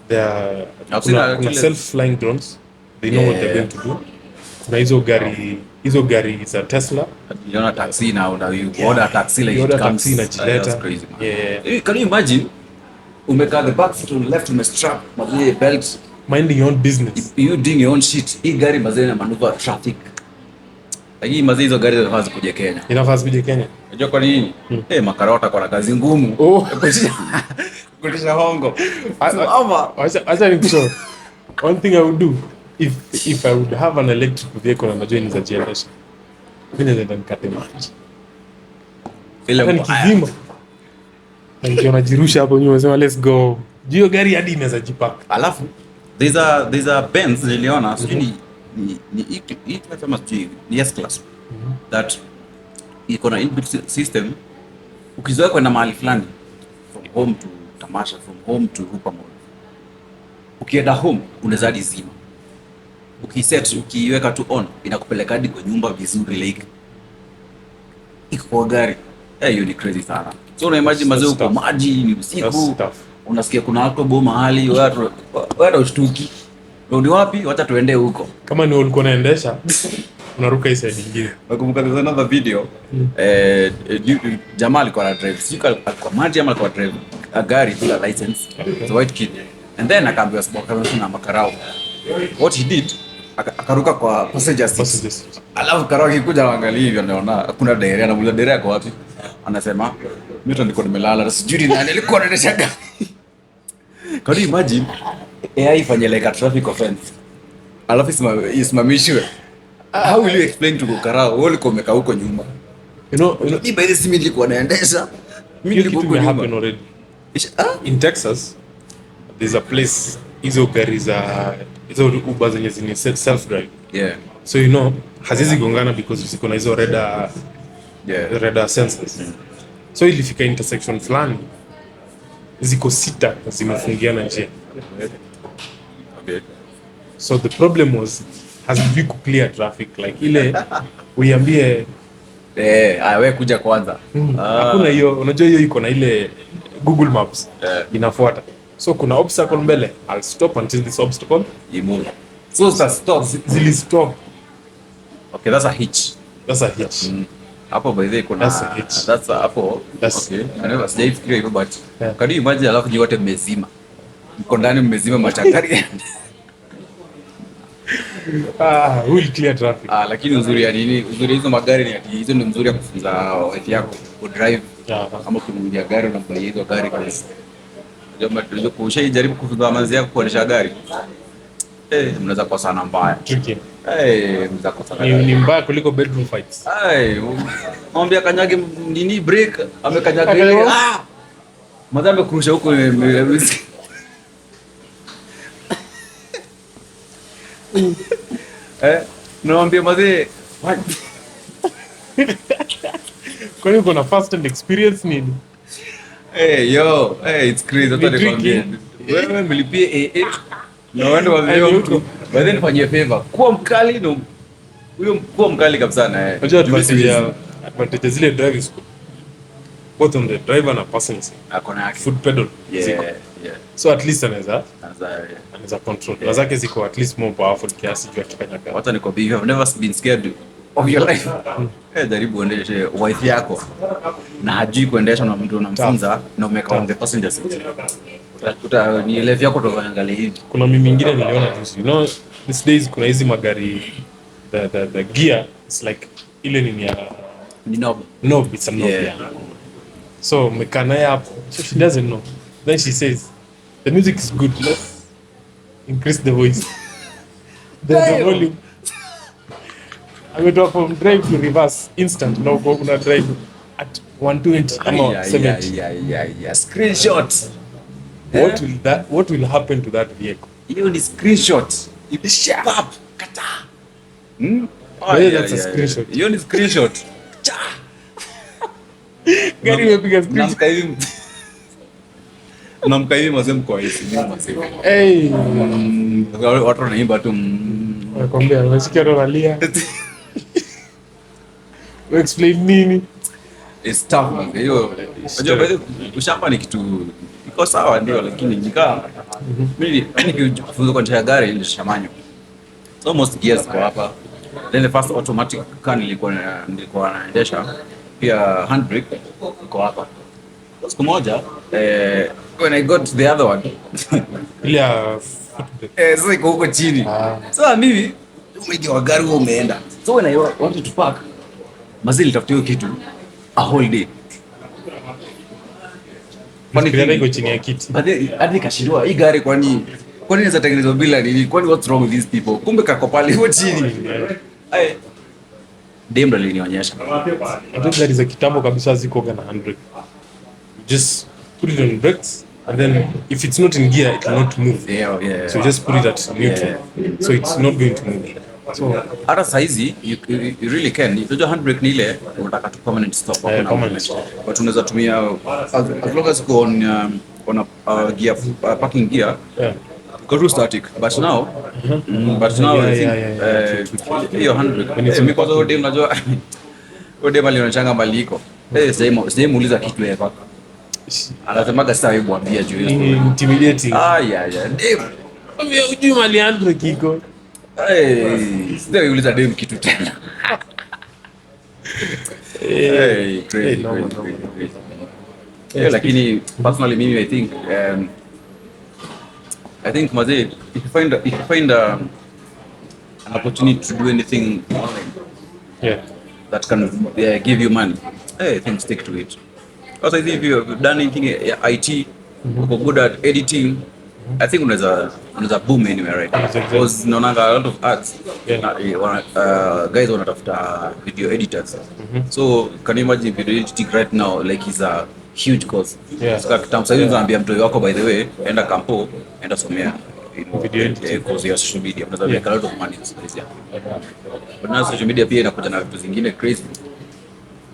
There are kuna self-flying drones. They know what they're going to do. Kuna hizo gari za Tesla. You know, taxi now you order a taxi like it comes. That's crazy, man. Yeah. Can you imagine? Umeka the back to the left, umestrap mazee belt, minding your own business. You doing your own shit. Hii gari mazee na maneuver traffic. Lakini mazee hizo gari zinafaa zikuje Kenya. Inafaa zikuje Kenya. Unajua kwa nini? Makarota kwa kazi ngumu. Kutisha hongo. Acha nikushow. One thing I would do if I would have an electric vehicle na najua inaweza jiendesha. Mimi naweza nikate maji. Ile nikizima. Na nikiona jirusha hapo nyuma sema let's go. Jio gari hadi inaweza jipaka. Alafu there's a Benz niliona sijui ni kama sijui ni S class. That iko na inbuilt system. Ukizoea kwenda mahali fulani from home to tamasha, from home to Rupa Mall. Ukienda home unaweza hadi zima. Ukiweka tu on inakupeleka hadi kwa nyumba vizuri like iko kwa gari. Hiyo ni crazy sana. So una imagine mazee uko maji ni usiku. Unasikia kuna watu bo mahali watu ushtuki. Ndio wapi? Wacha tuende huko. Kama ni ulikuwa unaendesha unaruka hii side nyingine. Nakumbuka there's another video jamaa alikuwa na drive sika alikuwa maji ama alikuwa drive a gari bila license. It's a white kid and then akaambiwa sababu kama na makarao, what he did akaruka kwa passenger seat. Alafu karao akikuja angalia hivi anaona hakuna dereva, anamuuliza dereva kwa wapi, anasema mimi ndo niko nimelala sijui nani alikuwa anaendesha gari. Can you imagine AI ifanye like a traffic offense alafu isimamishwe? How will you explain to karao wewe ulikuwa umekaa huko nyuma? You know by the simi nilikuwa naendesha, mimi nilikuwa huko nyuma already. In Texas there's a place hizo gari za hizo Uber zenye zini self drive. Yeah. So you know hazizi gongana because ziko na hizo radar radar sensors. So ilifika intersection fulani ziko 6 zimefungiana njia. Okay. So the problem was hazijui ku clear traffic like ile uiambie wewe kuja kwanza. Hakuna hiyo, unajua hiyo iko na ile Google Maps inafuata. So kuna obstacle mbele, I'll stop until this obstacle imove. So stop. Zili stop. Okay, that's a hitch. That's a hitch. Hapo by the way kuna that's a hitch. That's hapo. Okay. I never sijafikiria hivyo but can you imagine alafu nyi wote mmezima. Mko ndani mmezima machakari. Will clear traffic. Lakini uzuri ya nini? Uzuri hizo magari ni ati hizo ni mzuri ya kufunza wife yako ku drive. Ama kununulia gari na kubai hizo gari kabisa. Ndio kushajaribu kufunza manzi yako kuendesha gari. Mnaweza kosana mbaya. Tricky. Mnaweza kosana. Ni mbaya kuliko bedroom fights. Mwambia kanyage nini break, amekanyaga ile. Madame kurusha huko naambia mazee kwa hiyo kuna first hand experience nini? It's crazy. Hata nikwambia wewe mlipie na wende wazee mtu baadaye nifanyie favor kuwa mkali na huyo kuwa mkali kabisa na yeye. Unajua advantage zile driving school both on the driver na passenger akona yake foot pedal. Yeah. So at least anaweza control. Yeah. Zake ziko at least more powerful kiasi juu akikanyaga. Hata nikwambia you have never been scared of your life. Jaribu uendeshe wife yako na hajui kuendesha na mtu unamfunza na umeka on the passenger seat. Ni level yako tuangalie hivi. Kuna mimi nyingine niliona juzi. You know these days kuna hizi magari the gear is like ile nini ya knob, it's a knob. Yeah. So mekana hapo. So she doesn't know. Then she says the music is good, let's increase the voice. The volume. I went off from drive to reverse instant. Now go gonna drive at 120 or 70. Yeah. Screenshot. What will happen to that vehicle? Hiyo ni screenshot. Pap kata. That's a screenshot. Hiyo ni screenshot. Gari imepiga screenshot. Namka hivi mazee mko hizi mazee. Watu wanaimba tu. Nakwambia unasikia ndo nalia. Explain nini? It's tough man. Hiyo unajua bado ushamba ni kitu iko sawa ndio, lakini nikaa mimi nikifunza kuendesha gari ile shamanyo. So most gears kwa hapa. Then the first automatic car nilikuwa naendesha pia handbrake iko hapa. Siku moja when I got the other one ile sasa iko huko chini. Sasa mimi umeingia gari wewe umeenda. So when I wanted to park mazili nitafuta hiyo kitu a whole day. Kwani iko chini ya kiti. Hadi kashindwa hii gari kwani inaweza tengenezwa bila nini? Kwani what's wrong with these people? Kumbe kako pale huko chini. Demba linionyesha. Ndio gari za kitambo kabisa ziko na handbrake. Just put it on brakes and then if it's not in gear it will not move. Yeah. So you just put it at neutral. So it's not going to move. So hata saizi you really can. Unajua handbrake ni ile unataka tu permanent stop hapo permanent. But unaweza tumia as long as go on a gear parking gear. Yeah. Go to static. But now I think your handbrake because of dem unajua ode mali unachanga maliko. Sasa muuliza kitu hapa. Anasemaga sasa hebu mwambie juu hiyo. Intimidating. Yeah. Dem. Ujui mali handbrake iko. Sasa yule dem kitu tena. Hey, crazy, no. crazy. Yeah, lakini personally mimi I think maze, if you find an opportunity to do anything online that can give you money, hey, I think stick to it. Also, if you have done anything IT, uko good at editing, I think unaweza boom anywhere, right? Because naonanga a lot of ads, guys wanatafuta video editors. So can you imagine video editing right now like is a huge course. Sika kitambo sasa unaambia mtoi wako, by the way, enda kampo, enda somea video editing course ya social media, unaweza make a lot of money this year. But now social media pia inakuja na vitu zingine crazy.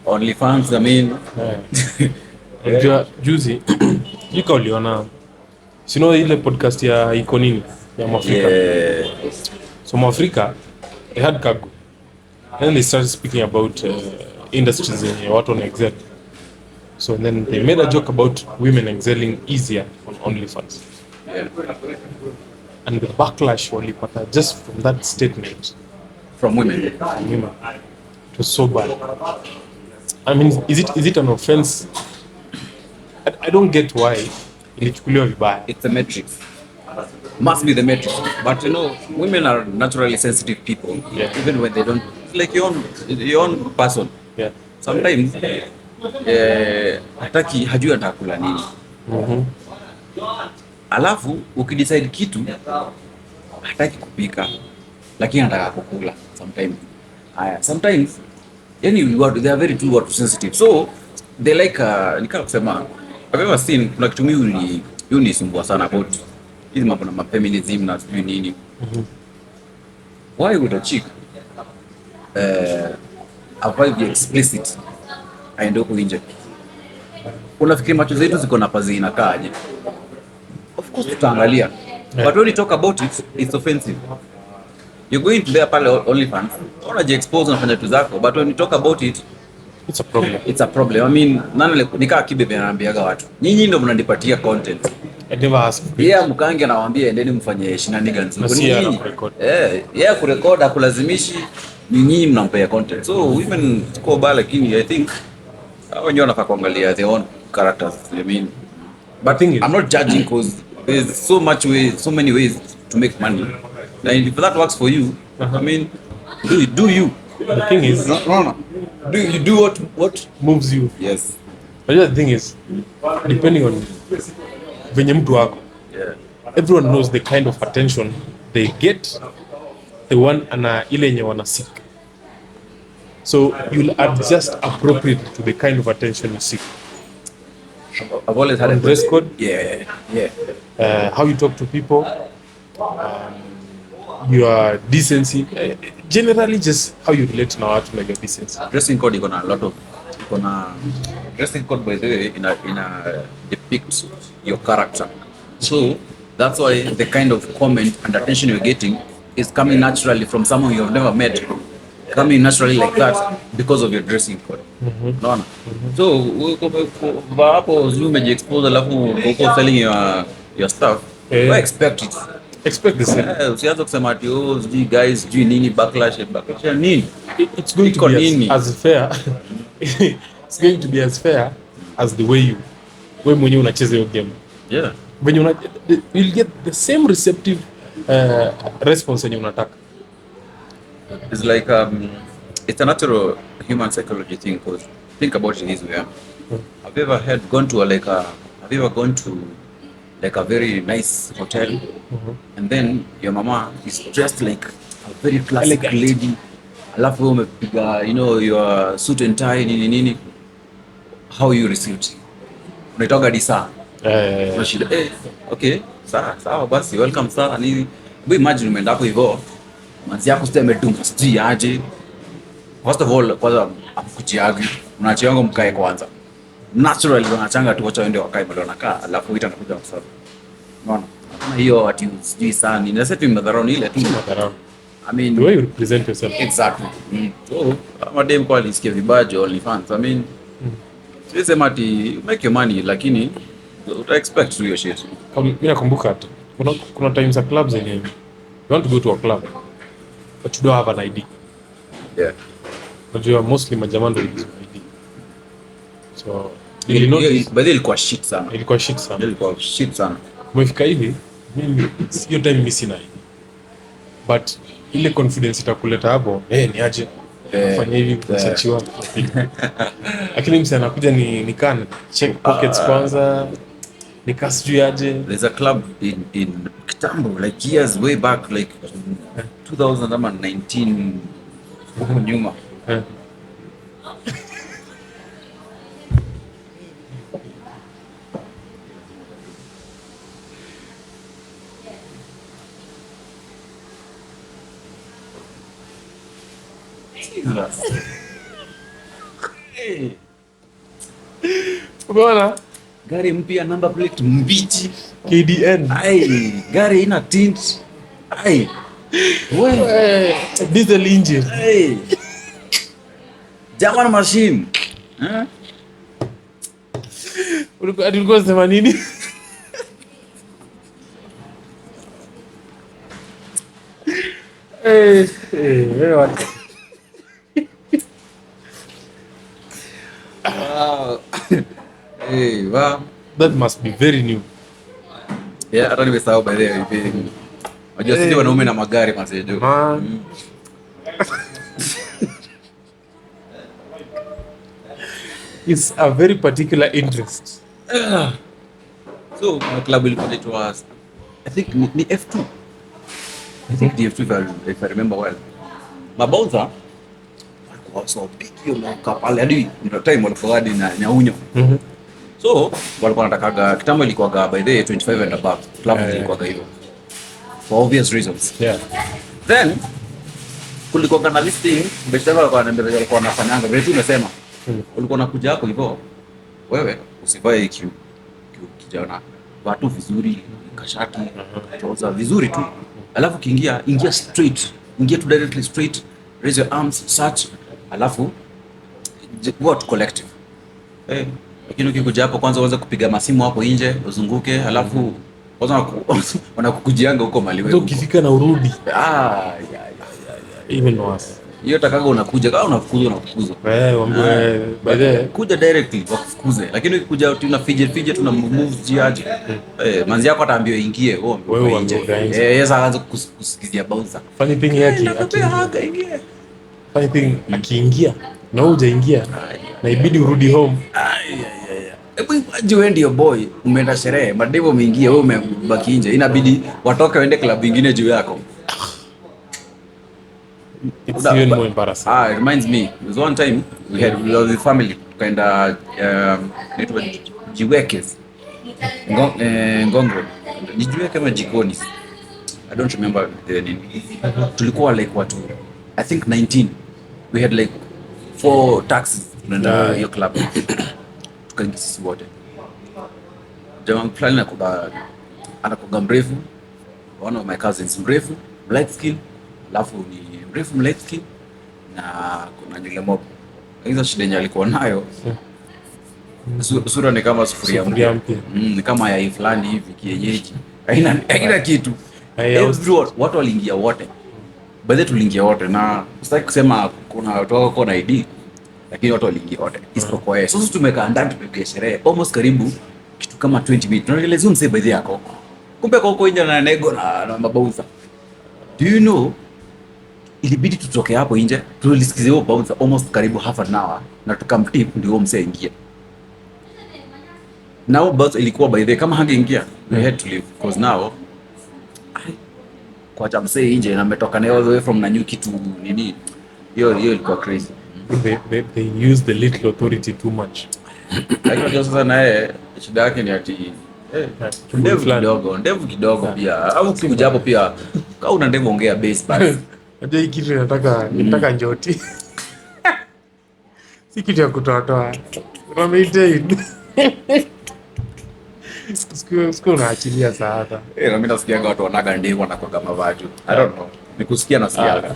OnlyFans, I mean. Unajua juzi iko uliona sino ile podcast ya iko nini ya Mwafrika. So Mwafrika they had cargo and they started speaking about industries in watu wana excel. So then they made a joke about women excelling easier on OnlyFans. And the backlash walipata just from that statement from women. It was so bad. I mean, is it an offense? I don't get why ilichukuliwa vibaya. It's a matrix. Must be the matrix. But you know, women are naturally sensitive people. Even when they don't, like your own person. Sometimes hataki hajui atakula nini. Alafu ukidecide kitu hataki kupika lakini anataka kukula sometimes. Sometimes yani they are very too sensitive. So they like nikala kusema I've ever seen kuna kitu mimi unisumbua sana about hizi mambo na feminism na sijui nini. Why would a chick avoid the explicit aende huko nje? Unafikiri macho zetu ziko na pazi inakaaje? Of course tutaangalia. But when you talk about it, it's offensive. You're going to there pale OnlyFans, unaje expose unafanya vitu zako, but when you talk about it, it's a problem. It's a problem. I mean, nikaa Kibebe anaambiaga watu, nyinyi ndio mnanipatia content. I never asked. Mkange anawaambia endeni mfanye shenanigans. Kurecord akulazimishi, nyinyi mnampea content. So women tuko bala, lakini I think wenyewe wanafaa kuangalia their own characters. I mean, but I'm not judging because there's so many ways to make money. And if that works for you, I mean, do you. The thing is, no. You do what moves you. Yes. But the thing is, depending on venye mtu wako, everyone knows the kind of attention they get, the one ana ile yenye wana seek. So you'll adjust appropriate to the kind of attention you seek. I've always had a dress code. How you talk to people. Your decency, generally just how you relate to watu like your decency. Dressing code iko na a lot of dressing code, by the way, in a depicts your character. So that's why the kind of comment and attention you're getting is coming naturally from someone you've never met, coming naturally like that because of your dressing code. Naona. So hapo umeji expose alafu uko selling your stuff. I expect it. Expect the same. Usianze kusema ati guys nini backlash nini. It's going to be as fair. It's going to be as fair as the way wewe mwenyewe unacheza hiyo game. When you'll get the same receptive response yenye unataka. It's like it's a natural human psychology thing, because think about it this way. Have you ever gone to like a very nice hotel, and then your mama is dressed like a very classic lady, alafu umepiga your suit and tie nini, how you received? Unaitoka disa okay, sawa basi, welcome sana nini. Imagine umeenda hapo hivyo, manzi yako sasa amedunga sijui aje. First of all, kwanza akujiagi, unachianga mkae kwanza. Naturally wanachanga tu wacha waende wakae mbele wanakaa, alafu ita nakuja kusafu. Unaona? Kama hiyo ati sijui sana. Ninasema tu madharau ile tu madharau. I mean, the way you represent yourself. Exactly. So, madem kwa alisikia vibajo OnlyFans. I mean, sisema ati make your money, lakini uta expect to your shit. Mimi nakumbuka tu. Kuna times at clubs yenyewe. You want to go to a club, but you don't have an ID. Unajua mostly majamaa ndio ilikuwa ID. So ili notice But ilikuwa shit sana. ilikuwa shit sana. Ilikuwa shit sana. Umefika hivi mimi hiyo time mimi sina ID. But ile confidence itakuleta hapo ni aje fanya hivi kusachiwa. Lakini msi anakuja nikan check pockets kwanza nikasijui aje. There's a club in kitambo like years way back like 2019 huko nyuma. Umeona? Gari mpya number plate mbichi. KDN. Ai, gari ina tint. Ai. Wewe diesel engine. Ai. German machine. Ulikuwa sema nini? Wewe Wow. Hey, wow. that must be very new. Yeah, hata nimesahau by the way hivi. Unajua sisi wanaume na magari masejo. It's a very particular interest. So, club ilikuwa I think ni F2. I think the F2 if I remember well. Mabauza walikuwa so big hiyo pale hadi ndio time walikuwa hadi na nyaunyo. So, walikuwa wanataka kitambo ilikuwa by the way 25 and above. Club ilikuwa hivyo. For obvious reasons. Yeah. Then kulikuwa na listing beshtaka walikuwa wanafanyanga vile tu umesema. Ulikuwa unakuja hapo hivyo wewe usivae kijana watu vizuri kashati trouser vizuri tu, alafu ingia straight, ingia tu directly straight, raise your arms search, alafu go to collective. Lakini ukikuja hapo kwanza uanze kupiga masimu hapo nje uzunguke, alafu kwanza wanakukujianga huko mali wewe ukifika na urudi even worse. Hiyo takaga unakuja kama unafukuzwa. Waambie by the kuja directly wakufukuze, lakini ukikuja tuna fidget tuna move jiaje. Manzi yako ataambiwa ingie, wewe nje. Yes, anaanza kusikizia bouncer. Funny thing yake akiingia. Funny thing akiingia na hujaingia na ibidi urudi home. Hebu wewe ndio boy umeenda sherehe, madevo umeingia, wewe umebaki nje, inabidi watoke waende club nyingine juu yako. It's even more embarrassing. It reminds me, there was one time we were with family, kaenda jiwekes Ngongro, nijiweke kama jikoni, I don't remember the name. Tulikuwa like watu I think 19, we had like 4 taxis tunaenda hiyo club. Tukaingia sisi wote, jamaa fulani anakuga mrefu, one of my cousins mrefu light skin, alafu ni mrefu light skin na kuna nywele mob. Hizo shida yenye alikuwa nayo sura ni kama sufuria mpya. Ni kama yai fulani hivi kienyeji, haina kitu. Watu waliingia wote, baadhi tuliingia wote, na sitaki kusema kuna watu wako na ID, lakini watu waliingia wote isipokuwa yeye. Sasa tumekaa ndani tumepiga sherehe almost karibu kitu kama 20 minutes, tunaelezea msee baadhi yako, kumbe kwa huko nje na nego na mabauza. Do you know, ilibidi tutoke hapo nje tulisikize huo bouncer almost karibu half an hour na tukamtip ndio msee ingia. Now but ilikuwa by the kama hangeingia we had to leave because now kwa cha msee nje na ametoka nayo all the way from Nanyuki to nini, hiyo ilikuwa crazy. They use the little authority too much. Lakini sasa naye shida yake ni ati ndevu kidogo pia, au kuja hapo pia kama una ndevu ongea base basi. Unajua hii kitu nataka njoti. Si kitu ya kutoa. Unameitain. Siku unaachilia sasa. Na mimi nasikia watu wanaga ndevu wanakoga mavaji. I don't know. Nikusikia nasikia.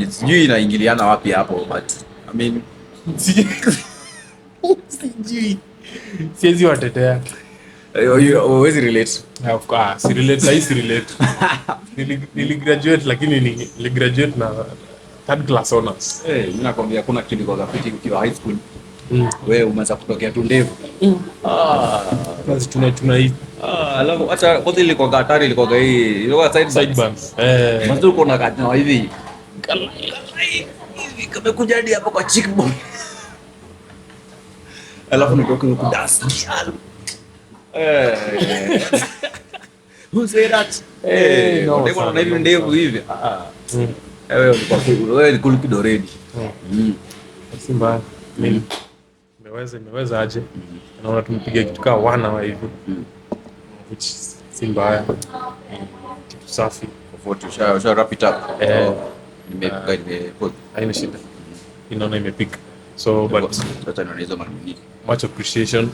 Sijui inaingiliana wapi hapo, but I mean sijui. Siwezi watetea. Always relate. Of course, si relate. Niligraduate lakini niligraduate na third class honors. Mimi nakwambia kuna kitu kwa gafiti ukiwa high school. Wewe umeanza kutokea tu ndevu. Class tuna hii. Alafu hata kwanza ile kwa hatari ile kwa hii ilikuwa side bands. Mwanzo uko na kati hivi. Hivi kama kuja hadi hapo kwa cheekbone. Alafu nitoke huko dance. Who said that? No, they want to even ndevu hivi. Wewe ni kuliki doredi. Simba mimi imeweza aje. Naona tumepiga kitu kama 1 hour hivi. Which si mbaya. Kitu safi. Usha wrap it up. Nimepika haina shida. Inaona imepika. So but much appreciation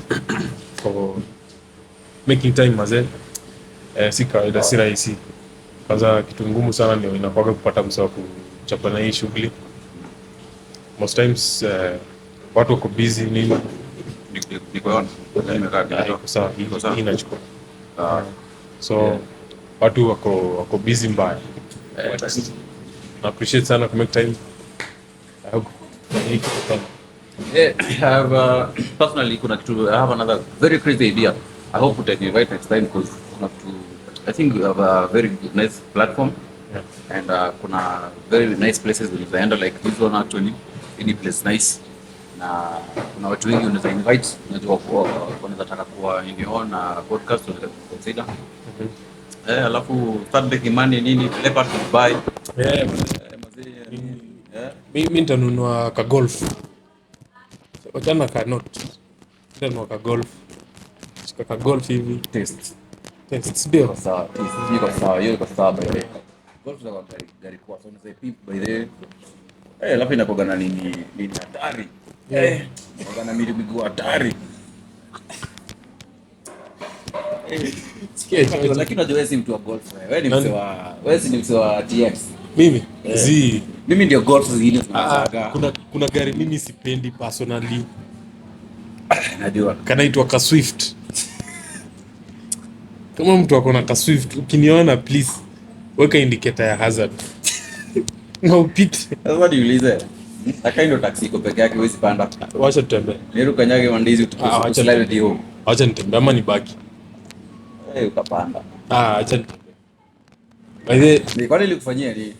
for making time mazee. Si kawaida, si rahisi. Kwanza kitu ngumu sana ndio inakuwa kupata msa wa kuchapa na hii shughuli. Most times watu wako busy nini. Niko sawa, hii inachukua. So watu wako busy mbaya. I appreciate sana ku make time. I hope I have personally I have another very crazy idea. I hope we can invite next time because I think we have a very nice platform. And kuna very nice places we can like this one actually. Any place nice. Na kuna watu wengi unaweza invite, unajua wanaweza taka kuwa in your own podcast unaweza consider. Alafu start making money nini, lepa to buy. Mimi nitanunua ka golf. Wachana ka note. Nitanunua ka golf. Shika ka golf hivi. Test Ndio. Sawa, hiyo kwa sawa by the way. Golf za gari kwa so unaweza pimp by the way. Alafu inakuwa na nini hatari. Inakuwa na miguu hatari. Lakini unajua wewe si mtu wa golf wewe. Wewe ni mtu wa TX. Mimi? Mimi ndio golf zingine tunazaga. Kuna gari mimi sipendi personally. Najua. Kanaitwa ka Swift. Kama mtu akona ka Swift, ukiniona please weka indicator ya hazard. Na upite. Sasa niulize. Taka ndio taxi iko peke yake huwezi panda. Wacha tutembee. Niru kanyage mandizi utuslide hiyo. Wacha nitembee ama nibaki. Ukapanda. Acha nitembee. By the ni kwani nilikufanyia nini?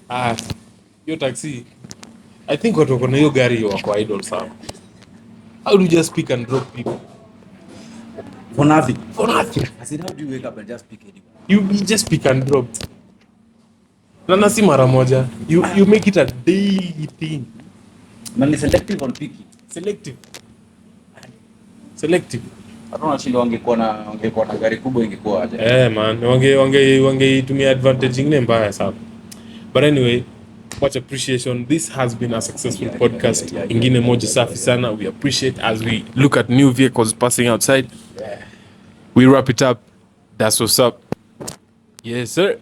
Hiyo taxi. I think watu wako na hiyo gari wako idle sana. How do you just pick and drop people? For nothing. I said, how do you wake up and just pick anyone? You just pick and drop. Na si mara moja. You make it a daily thing. Man, ni selective on picking. Selective. Hata unashinda wangekuwa na gari kubwa ingekuwa aje. Man, wangeitumia advantage ingine mbaya sana. But anyway, much appreciation. This has been a successful podcast. Ingine moja safi sana. We appreciate as we look at new vehicles passing outside. We wrap it up. That's what's up. Yes, sir.